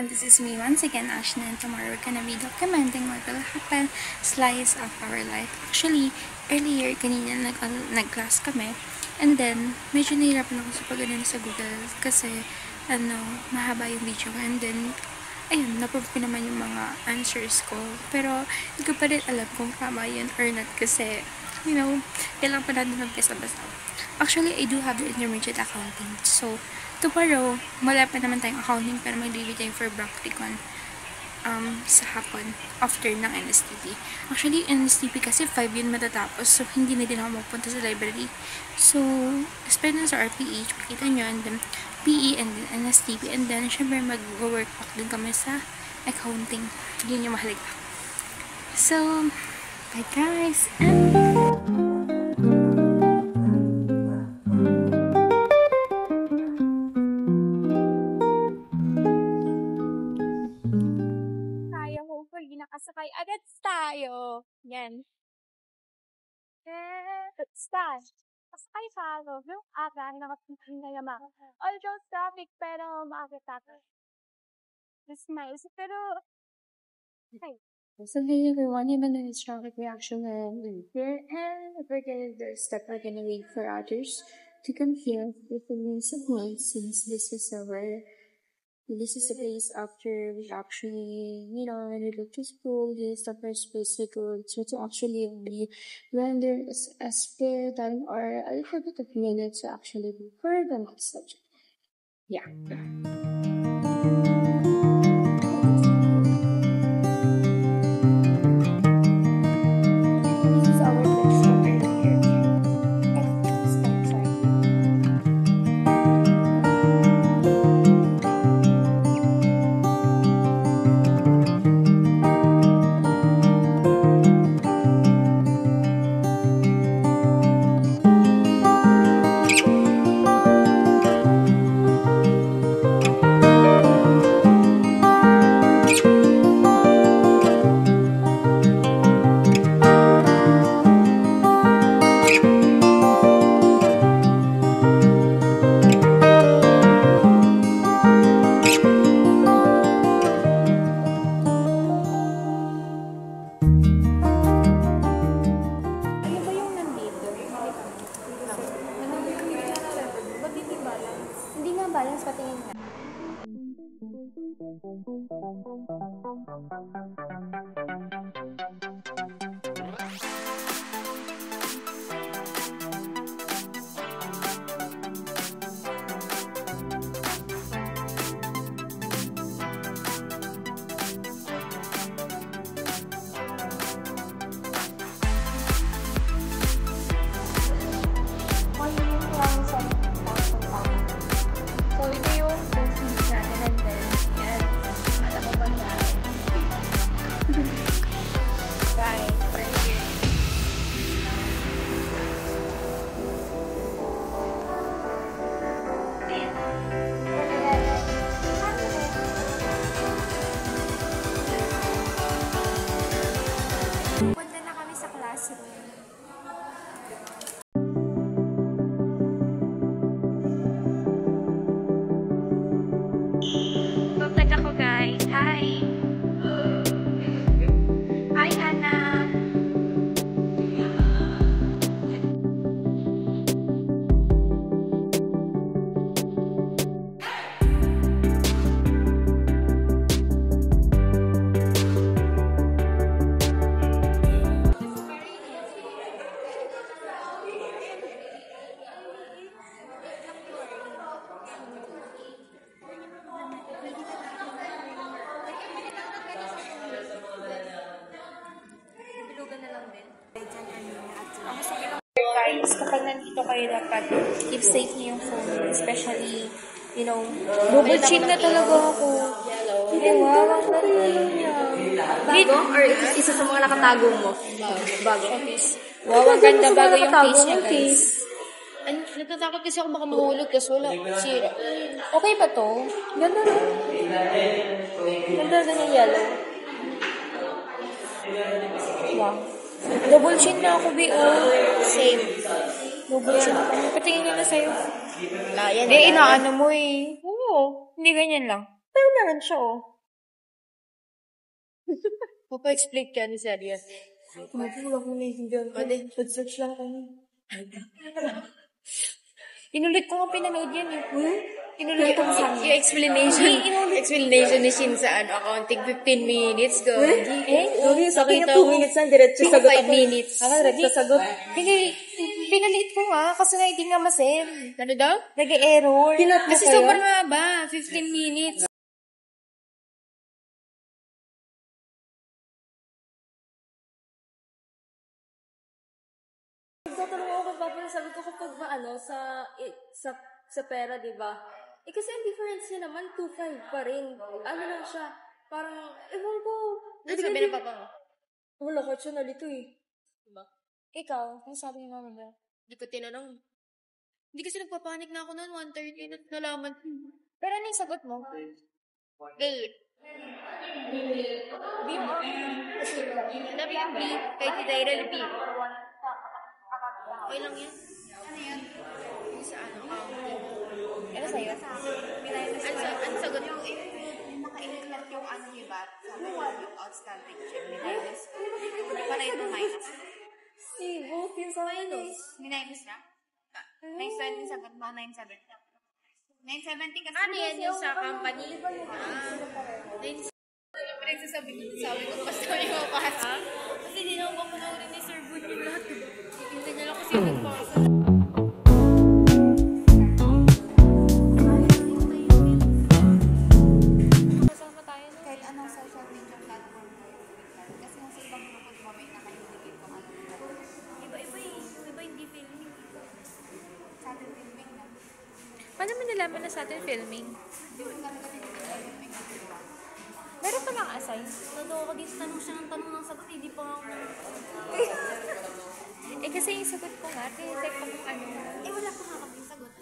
this is me once again, Ashna, and tomorrow we're gonna be documenting what will happen slice of our life. Actually, earlier, kanina nag-class kami, and then, medyo nahirapan ako sa pag-ano sa Google kasi, mahaba yung video ko, and then, ayun, naprove ko naman yung mga answers ko, pero, hindi ko pa rin alam kung tama yun or not kasi, kailangan pa natin magkasabasa. Actually, I do have the intermediate accounting. So, tomorrow, wala pa naman tayong accounting pero may leave tayo for practicon sa hapon after ng NSTP. Actually, NSTP kasi 5 yun matatapos. So, hindi na din ako magpunta sa library. So, spend sa RPH. Pakita nyo. And then, PE and then NSTP. And then, syempre, mag-workbook din kami sa accounting. Yun yung mahalaga. So, bye guys! Nakasakay agad tayo. Yan. Let's start. Kasakay pa ako. Yung aga, nakapagpapin na yaman. Although traffic, pero maaga tayo. This miles, pero... Okay. So, hey everyone, even though it's traffic reaction and here, and we're gonna do a step we're gonna wait for others to come here with the means of work since this is a place after we actually, when we go to school, this is the first place we go to actually be render a spare time or a little bit of minutes to actually be for the next subject. Yeah. This is our next chapter here. Balance patingin ka. Punta na kami sa classroom. Babad ako guys. Hi! Hi Hannah! Guys, kapag nandito kayo dapat keep safe niyo yung phone, especially, double chin na talaga ako. Hindi, wawang na niya. Bago? Or isa sa mga nakatago mo? Bago. Wawang ganda bago yung case niya, guys. Natatakot kasi ako baka mahulog kasi wala. Sira. Okay ba to? Ganda na. Ganda na yung yellow. Wow. Double chin na ako, B.O. Same. Double chin ako. Patingin niya na sa'yo. Yan. Inaano mo eh. Oo. Hindi ganyan lang. Pero meron siya, oh. Papa-explain ka ni Celia. Wala ko naiintindihan ko. Search lang kami. Inulit ko nga pinanood yan eh. Inulit ko saan? Yung explanation ni Shin sa accounting, 15 minutes. Go. Sorry, sa akin Nakita yung 2 ko. minutes lang, diretso sagot 5 ako. minutes. Diretso sagot. Pinalit ko nga kasi nga hindi nga masend. Ano daw? Nag-error. Pinat mo Kasi kayo? sobrang haba. 15 minutes. Nagtatanong ako kay Papa, sabi ko kapag sa pera, di ba? Eh kasi ang difference niya naman, 2.5 pa rin. Ano lang siya, parang, ewan ko. Ano sabi ng papa mo? Wala ko siya nalito eh. Diba? Ikaw, ano sabi ni Mama ba? Hindi ko tinanong. Hindi kasi nagpapanik na ako noon. 1:30 na nalaman. Pero ano yung sagot mo? 8. B mo? Sabi yung B. Kahit si Tyrell B. Okay lang yan. Ano yan? Yung sa accounting. Ano sa'yo? Ano sagot mo? Naka-include yung ano niya ba? Sabi ko, yung outstanding check. Minus. Para ito minus. Si, both yung sa minus. Minus na? 920 sagot mo, 970. 970 kasi. Ano yan yung sa company? Sabi ko, basta yung mapasa. Kasi hindi naman mapanoorin ni Sir Boon yung lahat. Hindi niya lang kasi nagpasa. Kasama tayo na. Kahit anong social media platform mo. Kasi nasa ibang grupo mo, may naka-indicate kung ano. Iba-iba eh. Yung iba hindi filming. Sa atin filming na. Paano mo nalaman na sa atin filming? Hindi kami kasi filming. Meron pa lang assign. Totoo ko dito, tanong siya ng tanong ng sagot, hindi pa ako. Eh kasi yung sagot ko nga, tinitake ko kung ano. Eh wala pa nga kami sagot.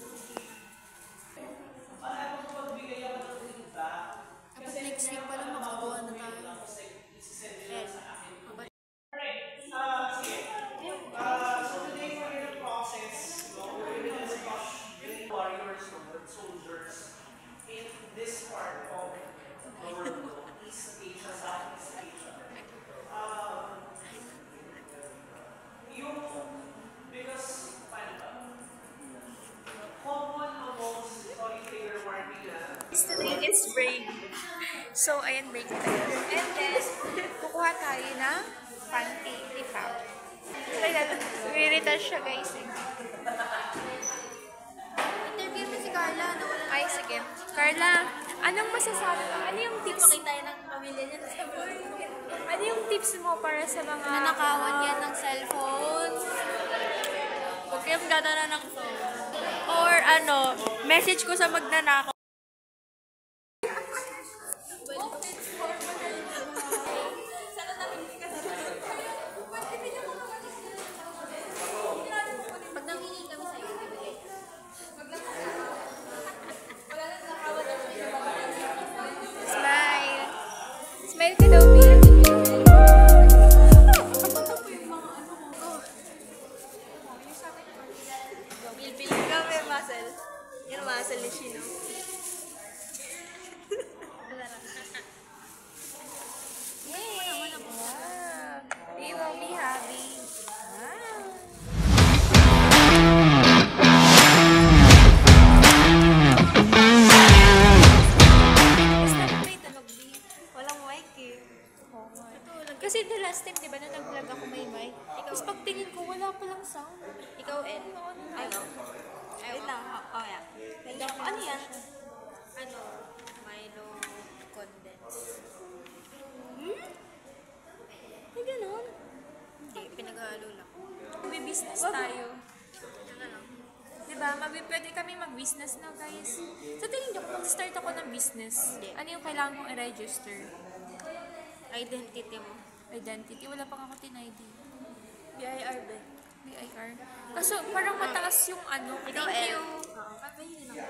Tapos next week pala makagawa na tayo. Today is break. So, ayan, break tayo. And then, kukuha tayo ng pancake pop. Re-retouch siya, guys. Interview mo si Carla na wala. Ay, sige. Carla, anong masasabi mo? Ano yung tips? Pakita tayo ng pamilya niya sa boy. Ano yung tips mo para sa mga... Nanakawan yan ng cellphone. Huwag kayong dadala ng phone. Or ano, message ko sa magnanakaw. Pag nangingi kami sa'yo, bibigay. Smile. Smile ka daw, Bea. Bilbil ka, may muscle. Yung muscle ni Shino. Wow. We will be happy. Walang mic eh. Kasi the last time, di ba, na nag-vlog ako may mic. Tapos pagtingin ko, wala palang sound. Ikaw, Ed. Ay, no. Wait lang. Oh, yeah. Ano yan? Ano? Milo condense. Ay, ganun. Hindi, pinaghalo lang. May business tayo. Diba? Pwede kami mag-business na, guys. Sa tingin niyo, kung start ako ng business, ano yung kailangan kong i-register? Identity mo. Identity. Wala pang ako tin-ID. BIR ba? BIR. Kaso, parang mataas yung ano. Ikaw, Thank L. you. Papayin lang.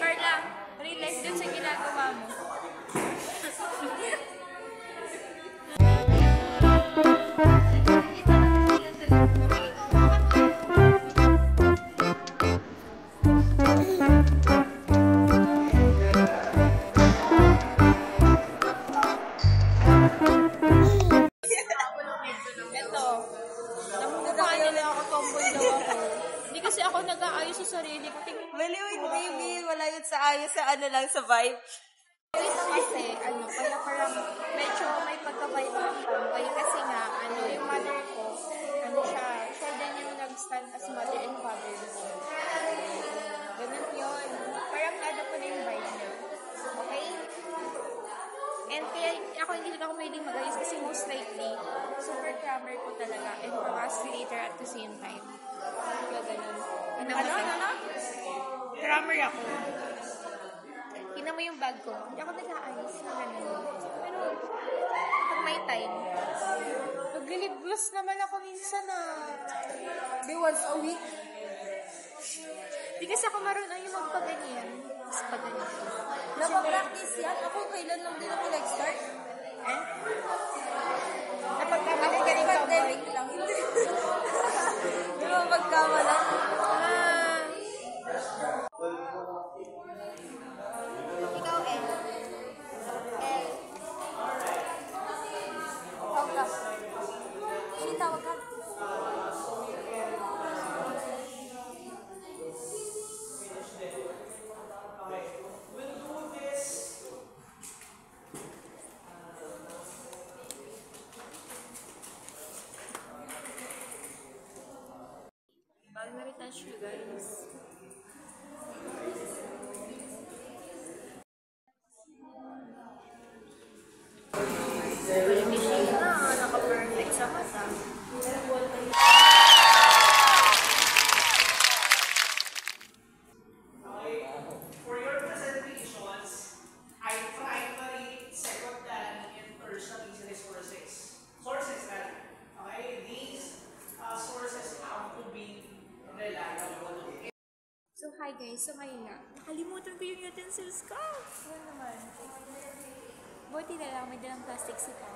Carla, realize dun sa ginagawa mo. tomboy daw ako. Hindi kasi ako nag-aayos sa sarili ko. Maliwit, baby. Wala yun sa ayos, sa ano lang, sa vibe. Kasi, kaya parang medyo may pagka-vibe ng tomboy kasi nga, yung mother ko, siya din yung nag-stand as mother and father ko. Ganun yun. Parang nada ko na yung vibe niya. Okay? And kaya ako hindi ako pwedeng mag-ayos kasi most likely, super crammer ko talaga and procrastinator at the same time. Kaya ganun. Ano? Crammer ako. Tingnan mo yung bag ko. Hindi ako nag-aayos na ganun. Pero, pag may time, Mag-lip gloss naman ako minsan Di once a week. di kasi ako marunong yung magpaganyan. Mas paganyan. Napapractice yan. Ako, kailan lang din ako nag-start? Napagkamali ka rin Pandemic lang. Hindi. Di ba magkamala? Ikaw, El. Tawag ka. Hindi, tawag ka. Bago na-retouch you guys. Machine na, naka-perfect sa mata. For your presentations, I primary, secondary, and tertiary sources. Okay? These sources have to be reliable. So, hi guys. So, ngayon nga, nakalimutan ko yung utensils ko. Ano naman? Buti na lang, may dalang plastic si Pao.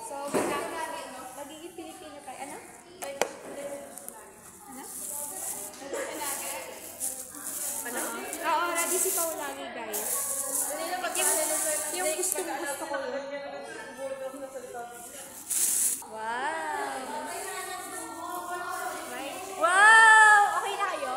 So, magiging Pilipino tayo. Ano? Ano? Oo, ready si Pao lagi, guys. Yung gusto ko yun. Wow! Wow! Okay na kayo?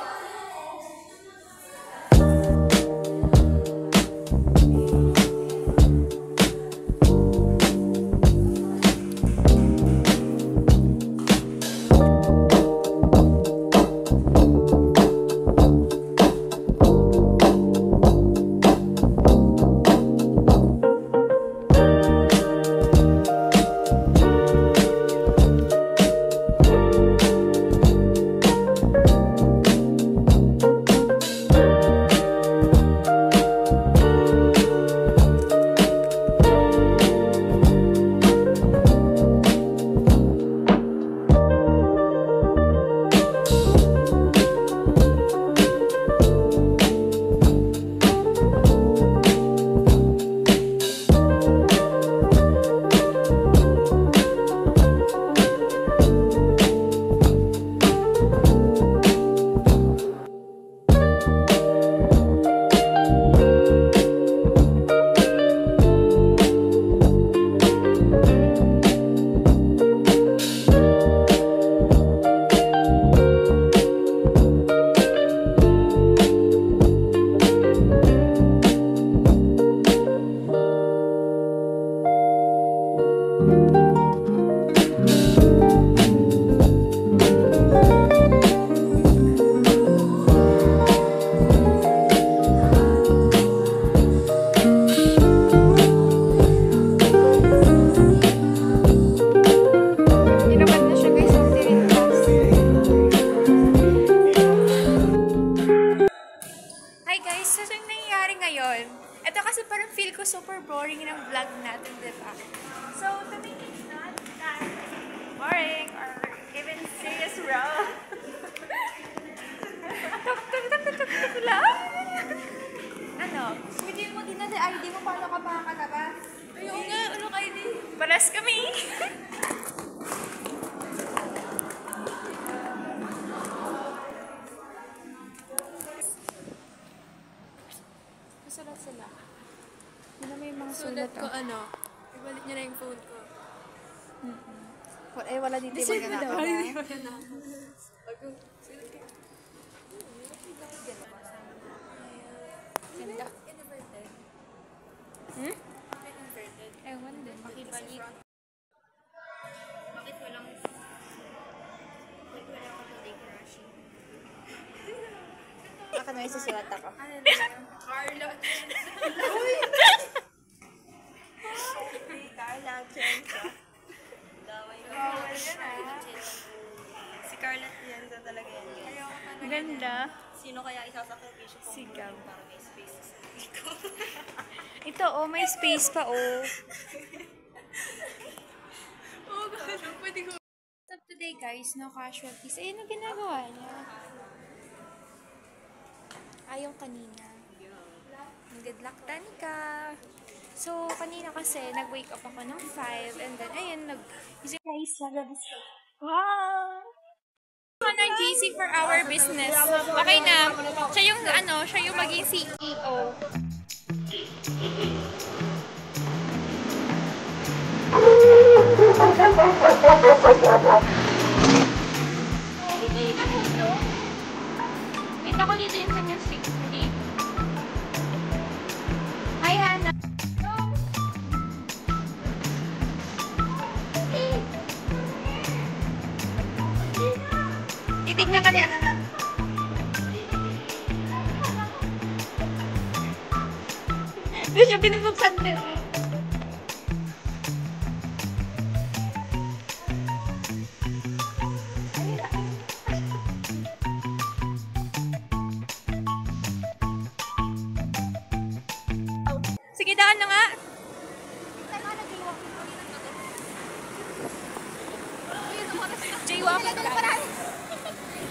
super boring ng vlog natin, diba? So, to make it not that boring or even serious, bro. Tuk-tuk-tuk-tuk-tuk lang. Ano? Hindi mo din na ID mo paano ka makakalabas? Ayaw nga, anong ID? Paras kami. Sulat sila. Ano may mga sulat Sulat ko ano, ibalik niyo na yung phone ko. Wala dito yung mag-anak. Ganda. Hmm? Ewan din. Makibalik. Bakit walang kapatid crush? Baka may susulat ako. Carla. Carla, Chencha. Si Carla, yan sa talaga yan. Ganda. Sino kaya isasakripisyo ko? Si Gab. Para may space sa sarili ko. Ito, oh, may space pa, oh. What's up today, guys? No casualties. Ayun ang ginagawa niya. Ayaw kanina. Good luck, Danica. So, kanina kasi, nag-wake up ako ng 5 and then, ayun, guys, nalabas siya. Wow! Ano GC for our business. Okay na. Siya yung, siya yung maging CEO. Kita ko dito yung kanyang 60. Hi, Hannah. Titignan ka niya. Hindi siya binubuksan din. Sige, daan na nga. Jaywalking ka.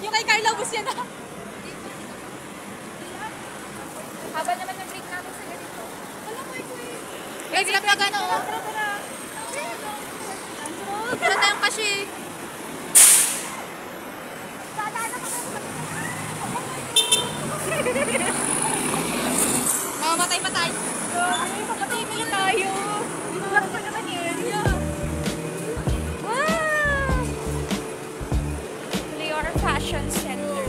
Yung kay Carla, bus yan na. Haba naman ng break natin sa ganito. Alam mo, ito eh. May grab na gano'n. Tara tayong kasi. Mamamatay pa tayo. Mamatay pa tayo. Binulak pa naman area. Wow! Leor Fashion Center.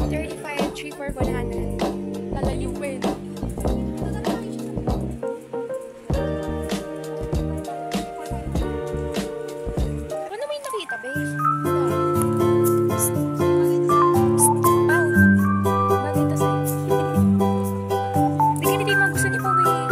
$35, 3 for 100. Lalalim pa yun. Ano may nakita, babe? Psst. Psst. Pao. Nakita sa'yo. Hindi mo gusto ni Pao, eh.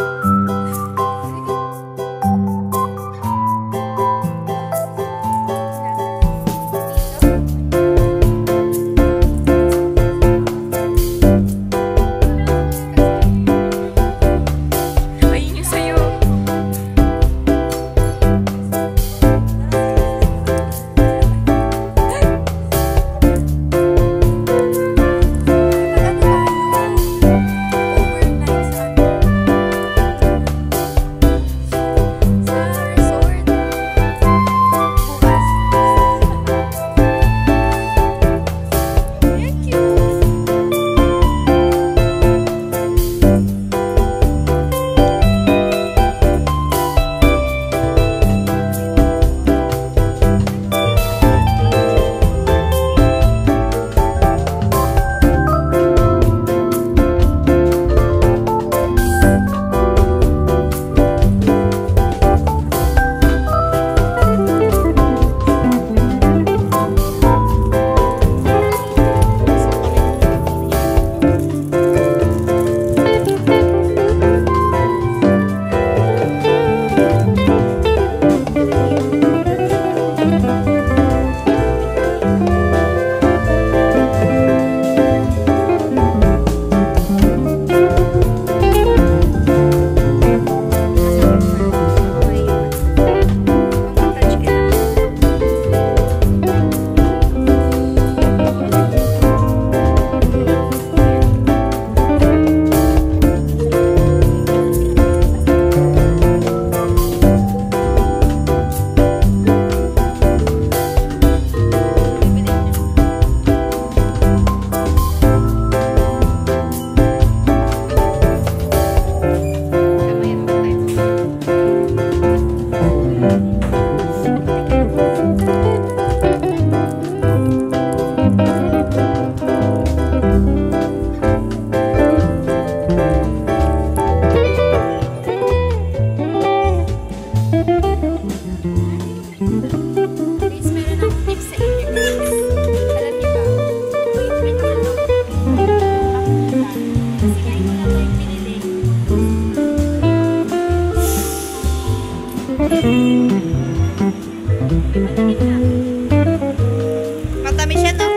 Matamis siya, no?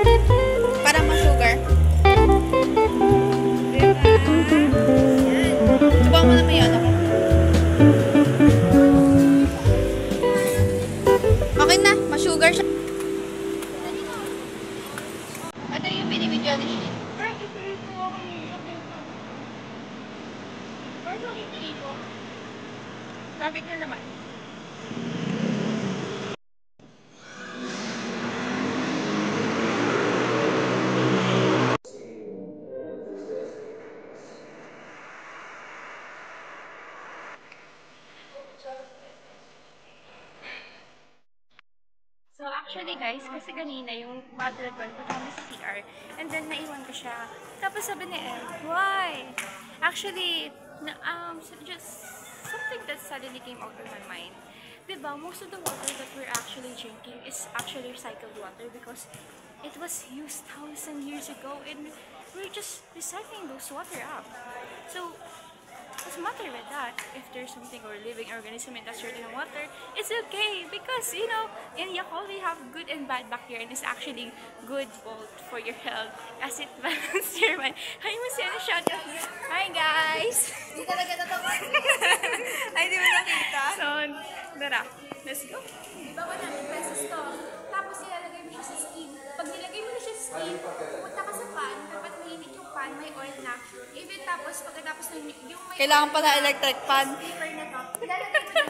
Parang ma-sugar. Subukan mo naman yun, ako. Okay na, ma-sugar siya. Ano yung binibidyo ni Shin? Traffic na naman. So actually guys, kasi kanina yung mother ko kasama sa CR and then naiwan ko siya. Tapos sabi ni Elle, why? Actually, just something that suddenly came out of my mind. Diba, most of the water that we're actually drinking is actually recycled water because it was used 1,000 years ago and we're just recycling those water up. So, what's the matter with that? If there's something or living organism in that certain water, it's okay because, you know, in Yakult we have good and bad bacteria and it's actually good both for your health as it balances your mind. Hi, Masya, shout out. Hi, guys! Hindi talaga tatawa. Ay, di mo nakita? So, tara, let's go. Di ba 100 pesos to? Tapos ilalagay mo siya sa steam. Pag nilagay mo na siya sa steam, pupunta ka sa pan, dapat mainit yung pan, may oil na. Even tapos, pagkatapos ng yung may Kailangan pa na electric pan. paper na to, ilalagay mo